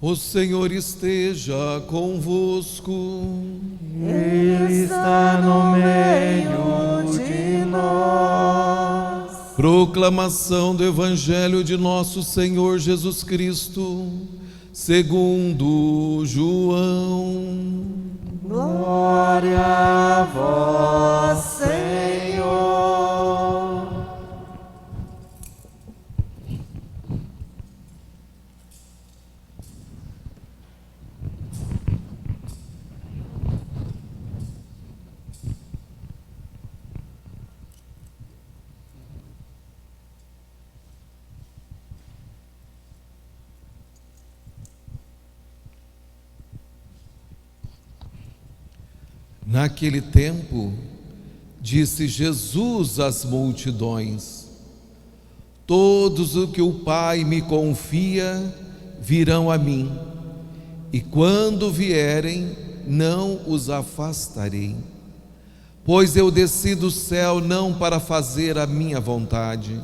O Senhor esteja convosco. Ele está no meio de nós. Proclamação do Evangelho de nosso Senhor Jesus Cristo, segundo João. Glória a vós, Senhor. Naquele tempo, disse Jesus às multidões: todos os que o Pai me confia virão a mim, e quando vierem, não os afastarei. Pois eu desci do céu não para fazer a minha vontade,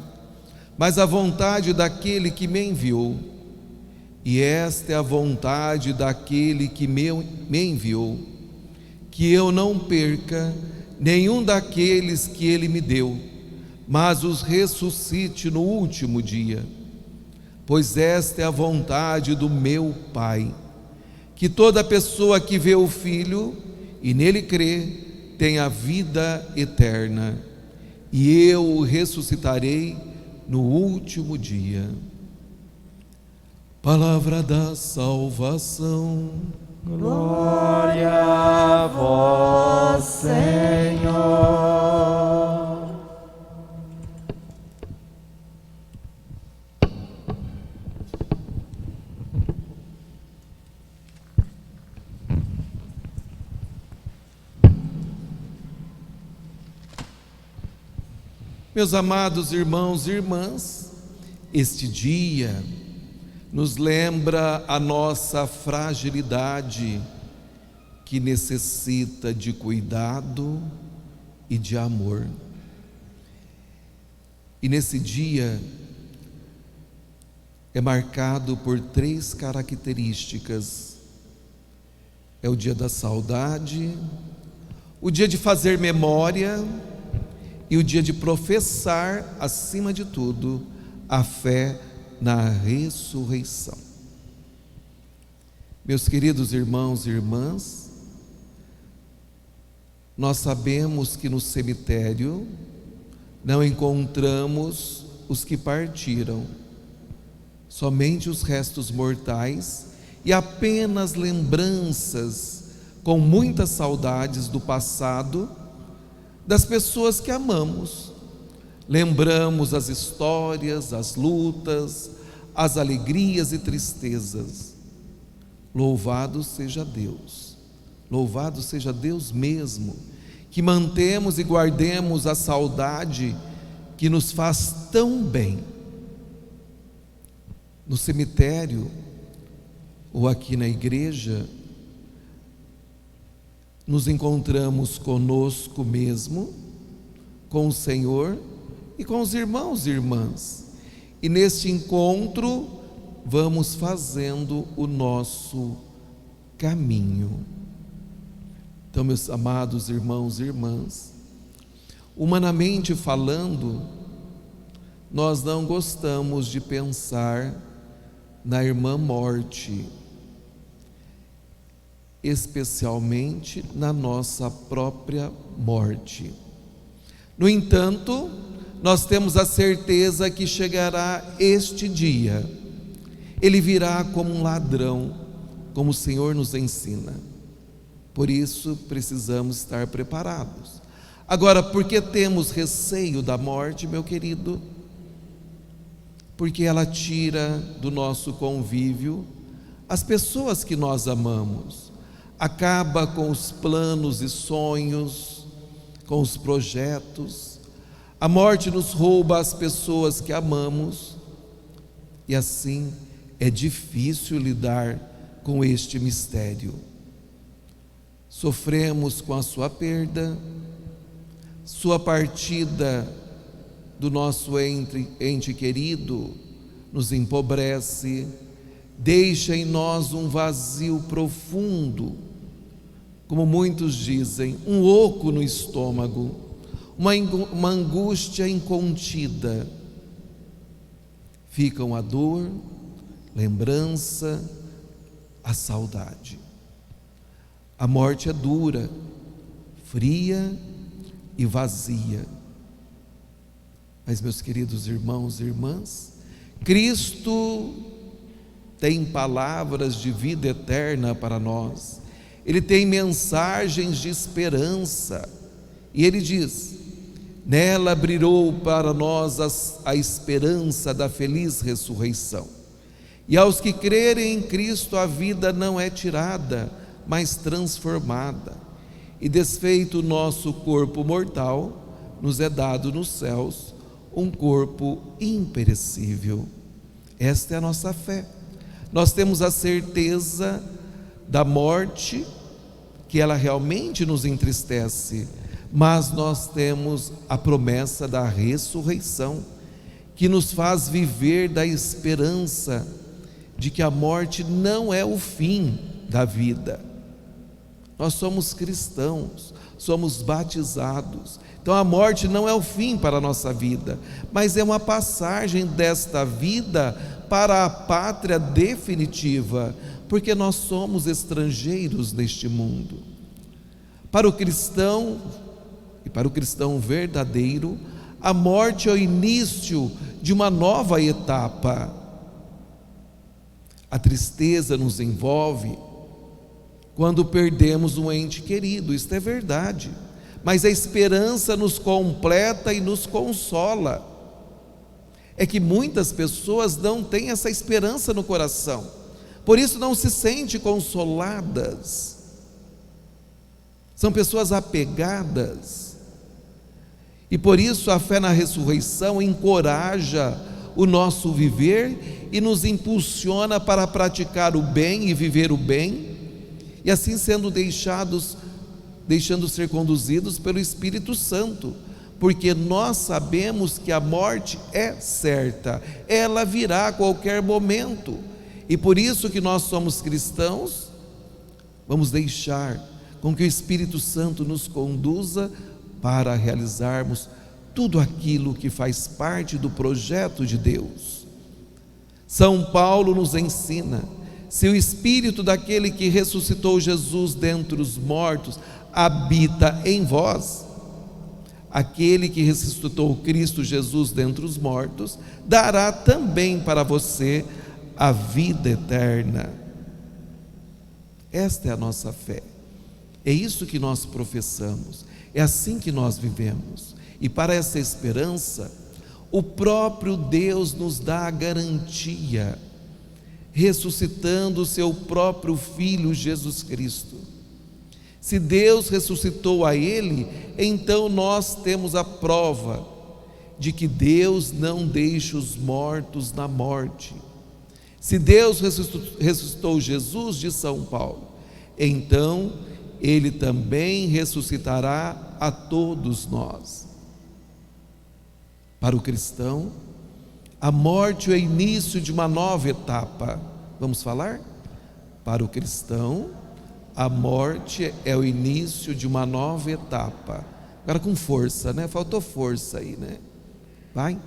mas a vontade daquele que me enviou. E esta é a vontade daquele que me enviou, que eu não perca nenhum daqueles que ele me deu, mas os ressuscite no último dia. Pois esta é a vontade do meu Pai, que toda pessoa que vê o Filho e nele crê tenha vida eterna, e eu o ressuscitarei no último dia. Palavra da salvação. Glória a vós, Senhor. Meus amados irmãos e irmãs, este dia nos lembra a nossa fragilidade, que necessita de cuidado e de amor. E nesse dia é marcado por 3 características: é o dia da saudade, o dia de fazer memória e o dia de professar, acima de tudo, a fé na ressurreição. Meus queridos irmãos e irmãs, nós sabemos que no cemitério não encontramos os que partiram, somente os restos mortais e apenas lembranças com muitas saudades do passado, das pessoas que amamos. Lembramos as histórias, as lutas, as alegrias e tristezas. Louvado seja Deus, louvado seja Deus mesmo, que mantemos e guardemos a saudade que nos faz tão bem. No cemitério ou aqui na igreja, nos encontramos conosco mesmo, com o Senhor e com os irmãos e irmãs, e neste encontro vamos fazendo o nosso caminho. Então, meus amados irmãos e irmãs, humanamente falando, nós não gostamos de pensar na irmã morte, especialmente na nossa própria morte. No entanto, nós temos a certeza que chegará este dia. Ele virá como um ladrão, como o Senhor nos ensina. Por isso precisamos estar preparados. Agora, por que temos receio da morte, meu querido? Porque ela tira do nosso convívio as pessoas que nós amamos, acaba com os planos e sonhos, com os projetos. A morte nos rouba as pessoas que amamos, e assim é difícil lidar com este mistério. Sofremos com a sua perda, sua partida do nosso ente querido nos empobrece, deixa em nós um vazio profundo, como muitos dizem, um oco no estômago, uma angústia incontida. Ficam a dor, lembrança, a saudade. A morte é dura, fria e vazia. Mas, meus queridos irmãos e irmãs, Cristo tem palavras de vida eterna para nós. Ele tem mensagens de esperança. E Ele diz: nela brilhou para nós a esperança da feliz ressurreição. E aos que crerem em Cristo, a vida não é tirada, mas transformada. E desfeito o nosso corpo mortal, nos é dado nos céus um corpo imperecível. Esta é a nossa fé. Nós temos a certeza da morte, que ela realmente nos entristece, mas nós temos a promessa da ressurreição, que nos faz viver da esperança de que a morte não é o fim da vida. Nós somos cristãos, somos batizados, então a morte não é o fim para a nossa vida, mas é uma passagem desta vida para a pátria definitiva, porque nós somos estrangeiros neste mundo. Para o cristão, e para o cristão verdadeiro, a morte é o início de uma nova etapa. A tristeza nos envolve quando perdemos um ente querido, isto é verdade, mas a esperança nos completa e nos consola. É que muitas pessoas não têm essa esperança no coração, por isso não se sentem consoladas. São pessoas apegadas, e por isso a fé na ressurreição encoraja o nosso viver e nos impulsiona para praticar o bem e viver o bem, e assim deixando ser conduzidos pelo Espírito Santo, porque nós sabemos que a morte é certa, ela virá a qualquer momento, e por isso que nós somos cristãos, vamos deixar com que o Espírito Santo nos conduza para realizarmos tudo aquilo que faz parte do projeto de Deus. São Paulo nos ensina: se o Espírito daquele que ressuscitou Jesus dentre os mortos habita em vós, aquele que ressuscitou Cristo Jesus dentre os mortos dará também para você a vida eterna. Esta é a nossa fé, é isso que nós professamos, é assim que nós vivemos. E para essa esperança, o próprio Deus nos dá a garantia, ressuscitando o seu próprio Filho Jesus Cristo. Se Deus ressuscitou a Ele, então nós temos a prova de que Deus não deixa os mortos na morte. Se Deus ressuscitou Jesus, diz São Paulo, então Ele também ressuscitará a todos nós. Para o cristão, a morte é o início de uma nova etapa. Vamos falar? Para o cristão, a morte é o início de uma nova etapa. Agora com força, né? Faltou força aí, né? Vai.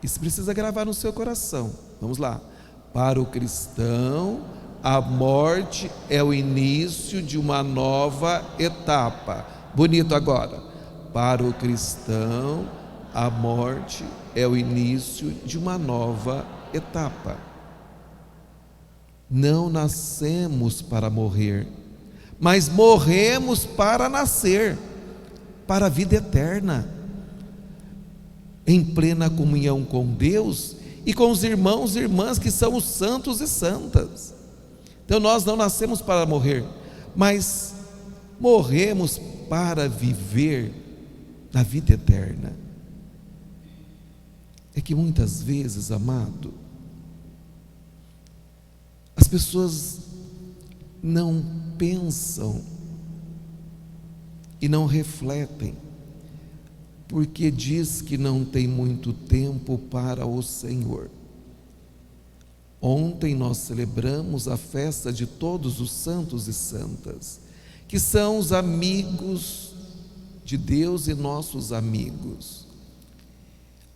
Isso precisa gravar no seu coração. Vamos lá. Para o cristão, a morte é o início de uma nova etapa. Bonito agora. Para o cristão, a morte é o início de uma nova etapa. Não nascemos para morrer, mas morremos para nascer, para a vida eterna, em plena comunhão com Deus e com os irmãos e irmãs que são os santos e santas. Então nós não nascemos para morrer, mas morremos para viver na vida eterna. É que muitas vezes, amado, as pessoas não pensam e não refletem porque diz que não tem muito tempo para o Senhor. Ontem nós celebramos a festa de todos os santos e santas, que são os amigos de Deus e nossos amigos.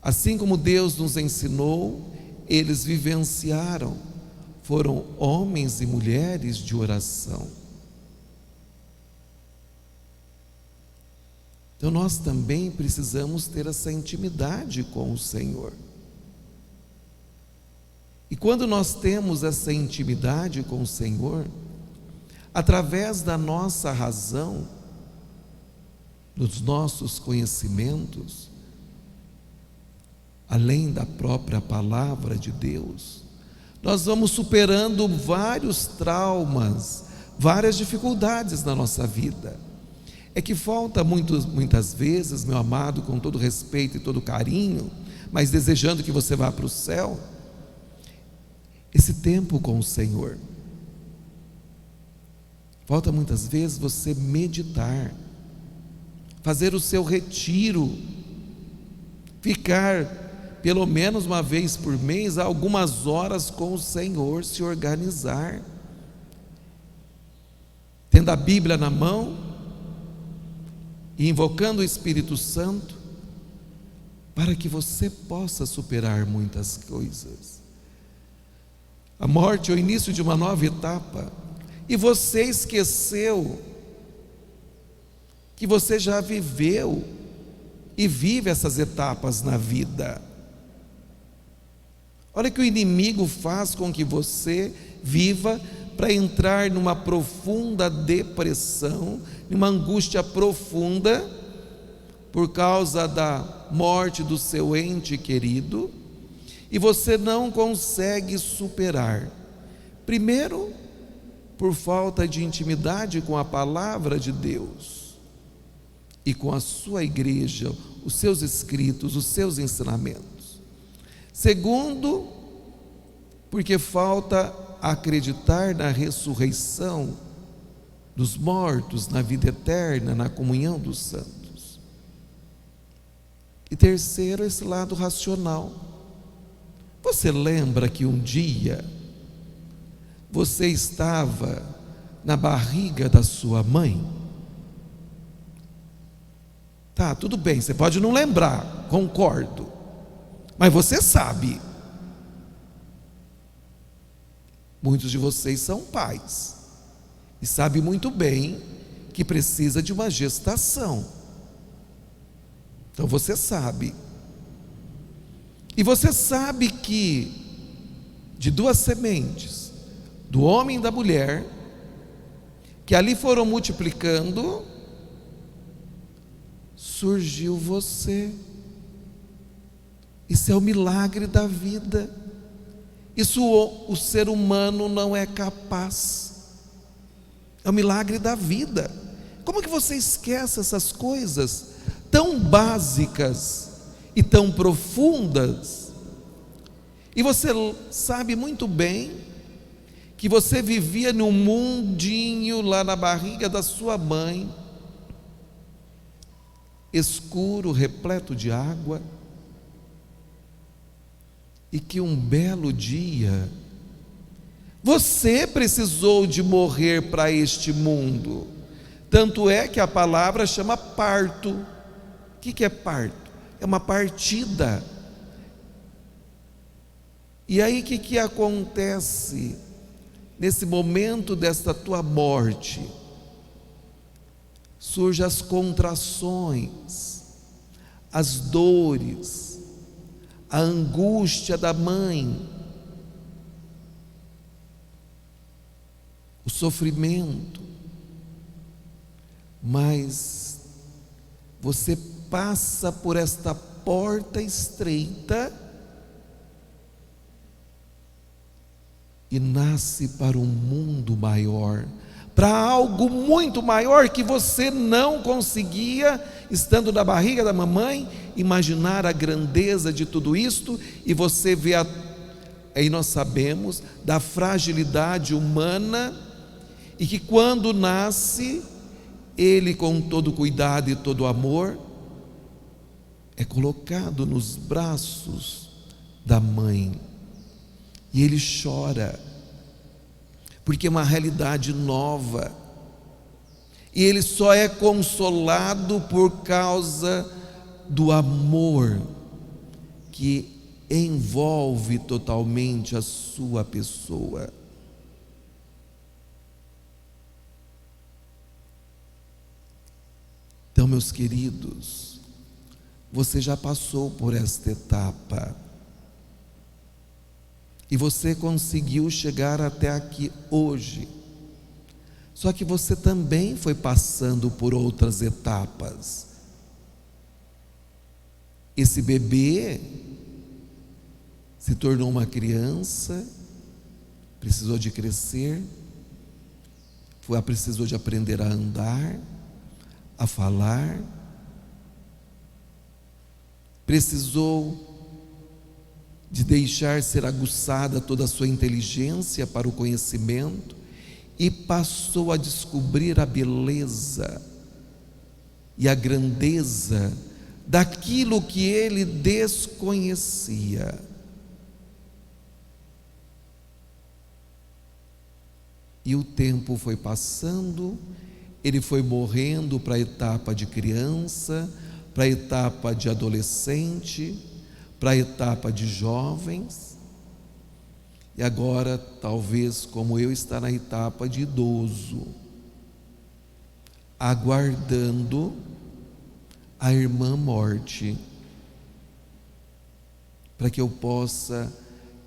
Assim como Deus nos ensinou, eles vivenciaram, foram homens e mulheres de oração. Então nós também precisamos ter essa intimidade com o Senhor. E quando nós temos essa intimidade com o Senhor, através da nossa razão, dos nossos conhecimentos, além da própria palavra de Deus, nós vamos superando vários traumas, várias dificuldades na nossa vida. É que falta muitas vezes, meu amado, com todo respeito e todo carinho, mas desejando que você vá para o céu, esse tempo com o Senhor. Falta muitas vezes você meditar, fazer o seu retiro, ficar pelo menos uma vez por mês, algumas horas com o Senhor, se organizar, tendo a Bíblia na mão e invocando o Espírito Santo, para que você possa superar muitas coisas. A morte é o início de uma nova etapa, e você esqueceu que você já viveu e vive essas etapas na vida. Olha que o inimigo faz com que você viva para entrar numa profunda depressão, numa angústia profunda, por causa da morte do seu ente querido, e você não consegue superar. Primeiro, por falta de intimidade com a palavra de Deus e com a sua igreja, os seus escritos, os seus ensinamentos. Segundo, porque falta acreditar na ressurreição dos mortos, na vida eterna, na comunhão dos santos. E terceiro, esse lado racional. Você lembra que um dia você estava na barriga da sua mãe? Tá, tudo bem, você pode não lembrar, concordo, mas você sabe. Muitos de vocês são pais e sabem muito bem que precisa de uma gestação. Então você sabe. E você sabe que de duas sementes, do homem e da mulher, que ali foram multiplicando, surgiu você. Isso é o milagre da vida. Isso o ser humano não é capaz. É o milagre da vida. Como que você esquece essas coisas tão básicas e tão profundas? E você sabe muito bem que você vivia num mundinho lá na barriga da sua mãe, escuro, repleto de água, e que um belo dia você precisou de morrer para este mundo. Tanto é que a palavra chama parto. O que é parto? É uma partida. E aí o que acontece nesse momento desta tua morte? Surgem as contrações, as dores, a angústia da mãe, o sofrimento, mas você passa por esta porta estreita e nasce para um mundo maior, para algo muito maior que você não conseguia, estando na barriga da mamãe, imaginar a grandeza de tudo isto. E você vê, aí nós sabemos da fragilidade humana, e que quando nasce, ele com todo cuidado e todo amor, é colocado nos braços da mãe e ele chora, porque é uma realidade nova, e ele só é consolado por causa do amor que envolve totalmente a sua pessoa. Então, meus queridos, você já passou por esta etapa e você conseguiu chegar até aqui hoje. Só que você também foi passando por outras etapas. Esse bebê se tornou uma criança, precisou de crescer, precisou de aprender a andar, a falar, precisou de deixar ser aguçada toda a sua inteligência para o conhecimento e passou a descobrir a beleza e a grandeza daquilo que ele desconhecia. E o tempo foi passando, ele foi morrendo para a etapa de criança, para a etapa de adolescente, para a etapa de jovens, e agora, talvez como eu, está na etapa de idoso, aguardando a irmã morte, para que eu possa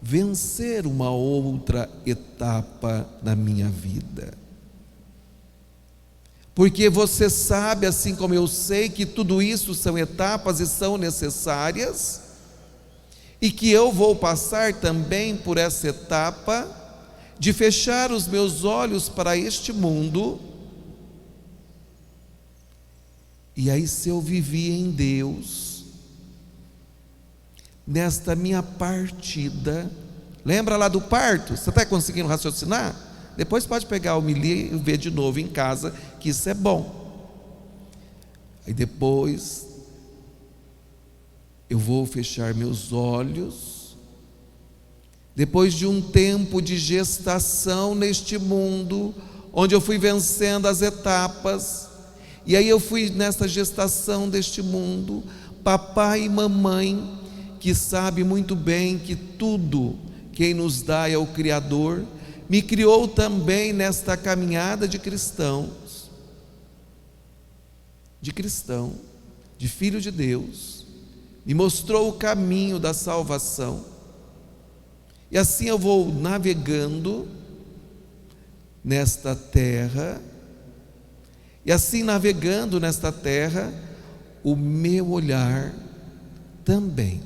vencer uma outra etapa na minha vida. Porque você sabe, assim como eu sei, que tudo isso são etapas e são necessárias, e que eu vou passar também por essa etapa de fechar os meus olhos para este mundo. E aí, se eu vivi em Deus, nesta minha partida, lembra lá do parto? Você está conseguindo raciocinar? Depois pode pegar o homilia e ver de novo em casa, que isso é bom. Aí depois eu vou fechar meus olhos, depois de um tempo de gestação neste mundo, onde eu fui vencendo as etapas, e aí eu fui nessa gestação deste mundo, papai e mamãe, que sabe muito bem que tudo quem nos dá é o Criador, me criou também nesta caminhada de cristãos, de filho de Deus, me mostrou o caminho da salvação, e assim eu vou navegando nesta terra, e assim navegando nesta terra, o meu olhar também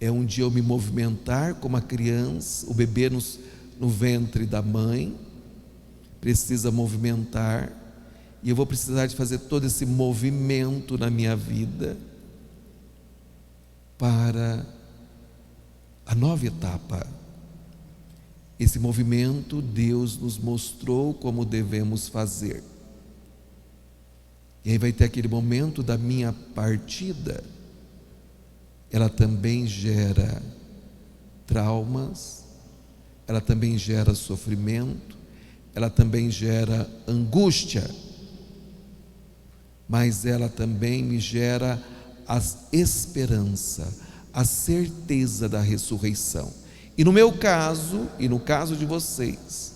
é um dia eu me movimentar como a criança, o bebê no ventre da mãe, precisa movimentar, e eu vou precisar de fazer todo esse movimento na minha vida para a nova etapa. Esse movimento Deus nos mostrou como devemos fazer. E aí vai ter aquele momento da minha partida. Ela também gera traumas, ela também gera sofrimento, ela também gera angústia, mas ela também me gera a esperança, a certeza da ressurreição. E no meu caso, e no caso de vocês,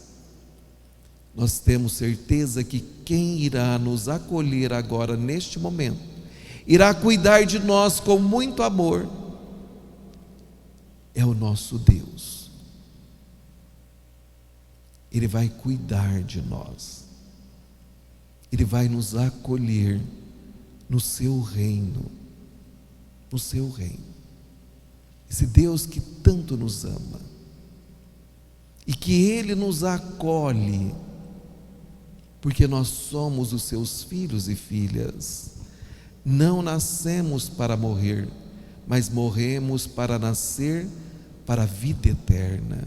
nós temos certeza que quem irá nos acolher agora neste momento, irá cuidar de nós com muito amor, é o nosso Deus. Ele vai cuidar de nós, Ele vai nos acolher no seu reino, no seu reino. Esse Deus que tanto nos ama, e que Ele nos acolhe, porque nós somos os seus filhos e filhas. Não nascemos para morrer, mas morremos para nascer para a vida eterna.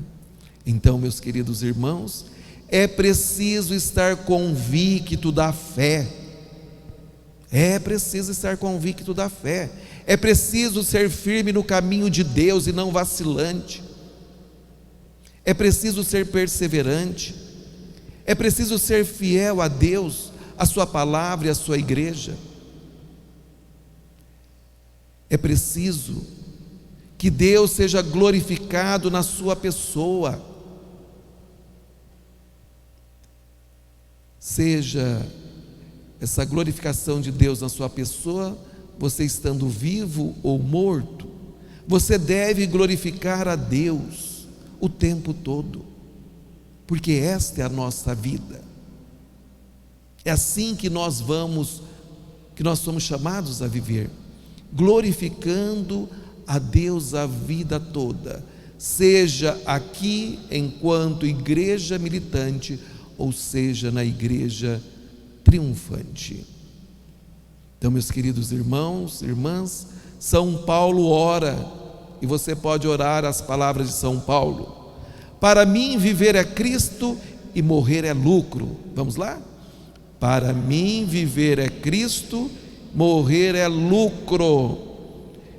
Então, meus queridos irmãos, é preciso estar convicto da fé. É preciso estar convicto da fé. É preciso ser firme no caminho de Deus e não vacilante. É preciso ser perseverante. É preciso ser fiel a Deus, a sua palavra e a sua igreja. É preciso que Deus seja glorificado na sua pessoa. Seja essa glorificação de Deus na sua pessoa, você estando vivo ou morto, você deve glorificar a Deus o tempo todo, porque esta é a nossa vida. É assim que nós somos chamados a viver, glorificando a Deus a vida toda, seja aqui enquanto igreja militante, ou seja na igreja triunfante. Então, meus queridos irmãos, irmãs, São Paulo ora, e você pode orar as palavras de São Paulo: para mim viver é Cristo e morrer é lucro. Vamos lá? Para mim viver é Cristo, morrer é lucro.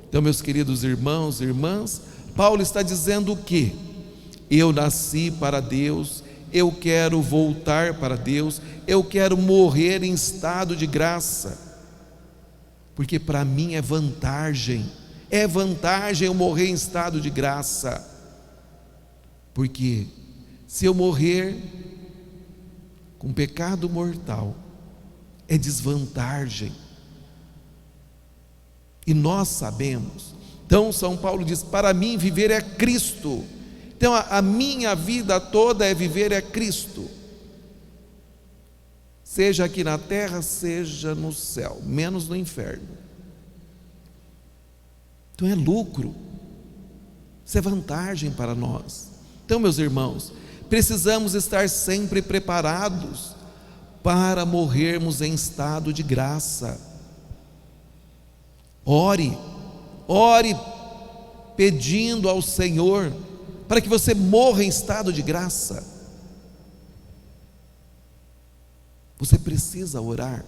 Então, meus queridos irmãos e irmãs, Paulo está dizendo o quê? Eu nasci para Deus, eu quero voltar para Deus, eu quero morrer em estado de graça, porque para mim é vantagem eu morrer em estado de graça, porque se eu morrer com pecado mortal, é desvantagem, e nós sabemos. Então São Paulo diz: para mim viver é Cristo. Então a minha vida toda é viver é Cristo, seja aqui na terra, seja no céu, menos no inferno. Então é lucro, isso é vantagem para nós. Então, meus irmãos, precisamos estar sempre preparados para morrermos em estado de graça. Ore pedindo ao Senhor para que você morra em estado de graça. Você precisa orar.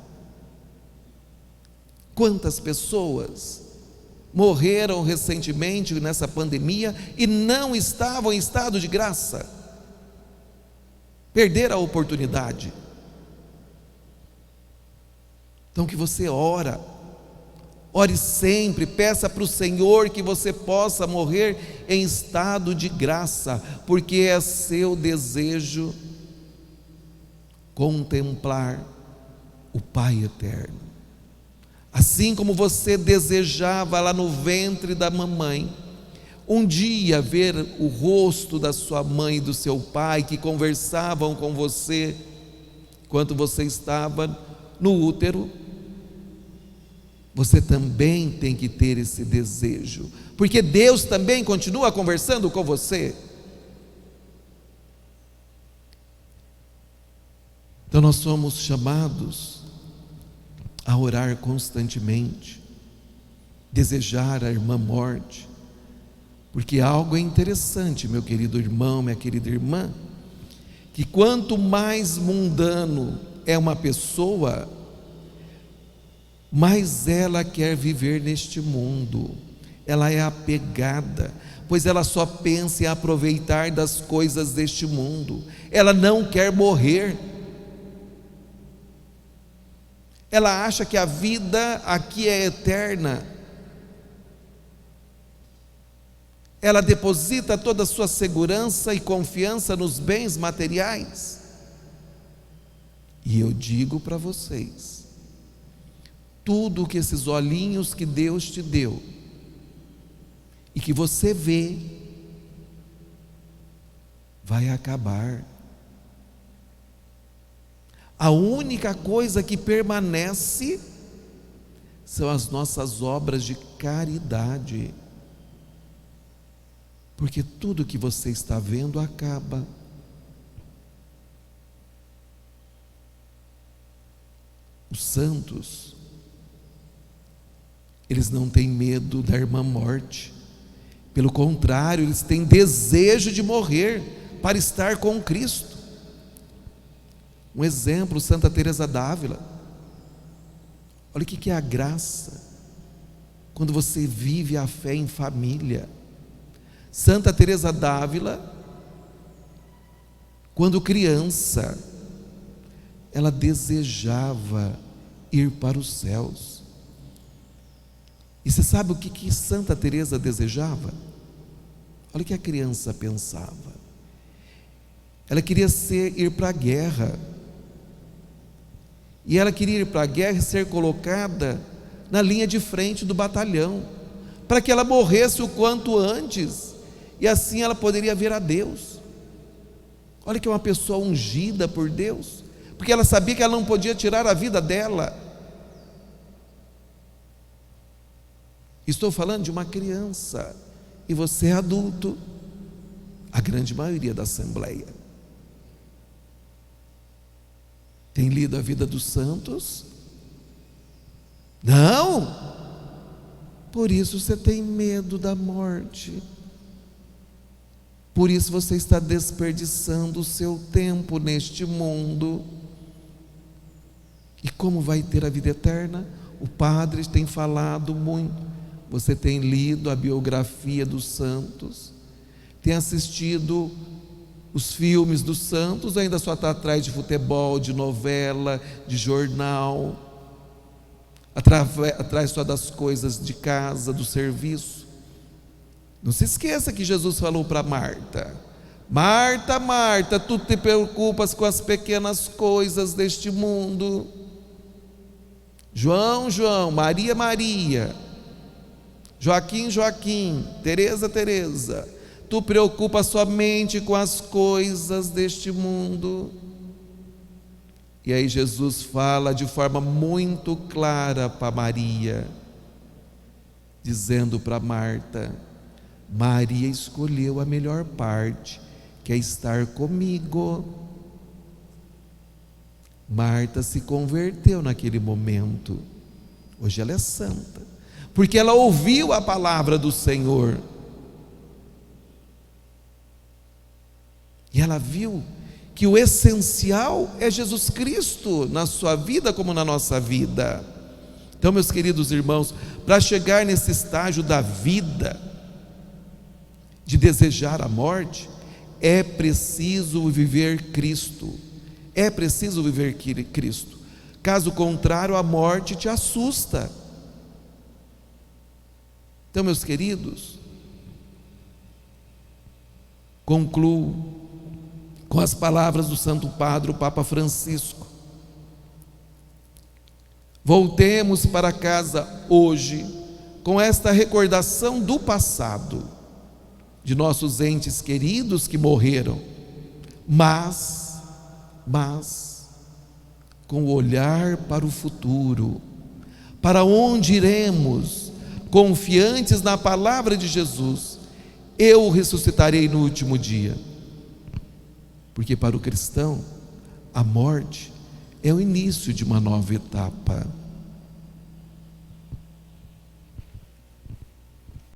Quantas pessoas morreram recentemente nessa pandemia e não estavam em estado de graça? Perderam a oportunidade. Então, que você ore sempre, peça para o Senhor que você possa morrer em estado de graça, porque é seu desejo contemplar o Pai eterno. Assim como você desejava lá no ventre da mamãe, um dia ver o rosto da sua mãe e do seu pai, que conversavam com você enquanto você estava no útero, você também tem que ter esse desejo, porque Deus também continua conversando com você. Então nós somos chamados a orar constantemente, desejar a irmã morte, porque algo é interessante, meu querido irmão, minha querida irmã, que quanto mais mundano é uma pessoa, mais ela quer viver neste mundo, ela é apegada, pois ela só pensa em aproveitar das coisas deste mundo, ela não quer morrer. Ela acha que a vida aqui é eterna. Ela deposita toda a sua segurança e confiança nos bens materiais. E eu digo para vocês, tudo que esses olhinhos que Deus te deu e que você vê, vai acabar. A única coisa que permanece são as nossas obras de caridade, porque tudo que você está vendo acaba. Os santos, eles não têm medo da irmã morte, pelo contrário, eles têm desejo de morrer para estar com Cristo. Um exemplo, Santa Teresa d'Ávila, Olha o que é a graça, quando você vive a fé em família. Santa Teresa d'Ávila, quando criança, ela desejava ir para os céus. E você sabe o que Santa Teresa desejava? Olha o que a criança pensava. Ela queria ir para a guerra. E ela queria ir para a guerra e ser colocada na linha de frente do batalhão, para que ela morresse o quanto antes, e assim ela poderia ver a Deus. Olha que é uma pessoa ungida por Deus, porque ela sabia que ela não podia tirar a vida dela. Estou falando de uma criança, e você é adulto, a grande maioria da Assembleia. Tem lido a vida dos santos? Não! Por isso você tem medo da morte. Por isso você está desperdiçando o seu tempo neste mundo. E como vai ter a vida eterna? O padre tem falado muito. Você tem lido a biografia dos santos, tem assistido os filmes dos santos, ainda só está atrás de futebol, de novela, de jornal, atrás só das coisas de casa, do serviço. Não se esqueça que Jesus falou para Marta: Marta, Marta, tu te preocupas com as pequenas coisas deste mundo. João, João, Maria, Maria, Joaquim, Joaquim, Teresa, Teresa, tu preocupas somente com as coisas deste mundo. E aí Jesus fala de forma muito clara para Maria, dizendo para Marta: Maria escolheu a melhor parte, que é estar comigo. Marta se converteu naquele momento. Hoje ela é santa, porque ela ouviu a palavra do Senhor. E ela viu que o essencial é Jesus Cristo na sua vida como na nossa vida. Então, meus queridos irmãos, para chegar nesse estágio da vida, de desejar a morte, é preciso viver Cristo. É preciso viver Cristo. Caso contrário, a morte te assusta. Então, meus queridos, concluo com as palavras do Santo Padre, o Papa Francisco. Voltemos para casa hoje com esta recordação do passado, de nossos entes queridos que morreram, mas com o olhar para o futuro, para onde iremos, confiantes na palavra de Jesus: eu ressuscitarei no último dia. Porque para o cristão, a morte é o início de uma nova etapa.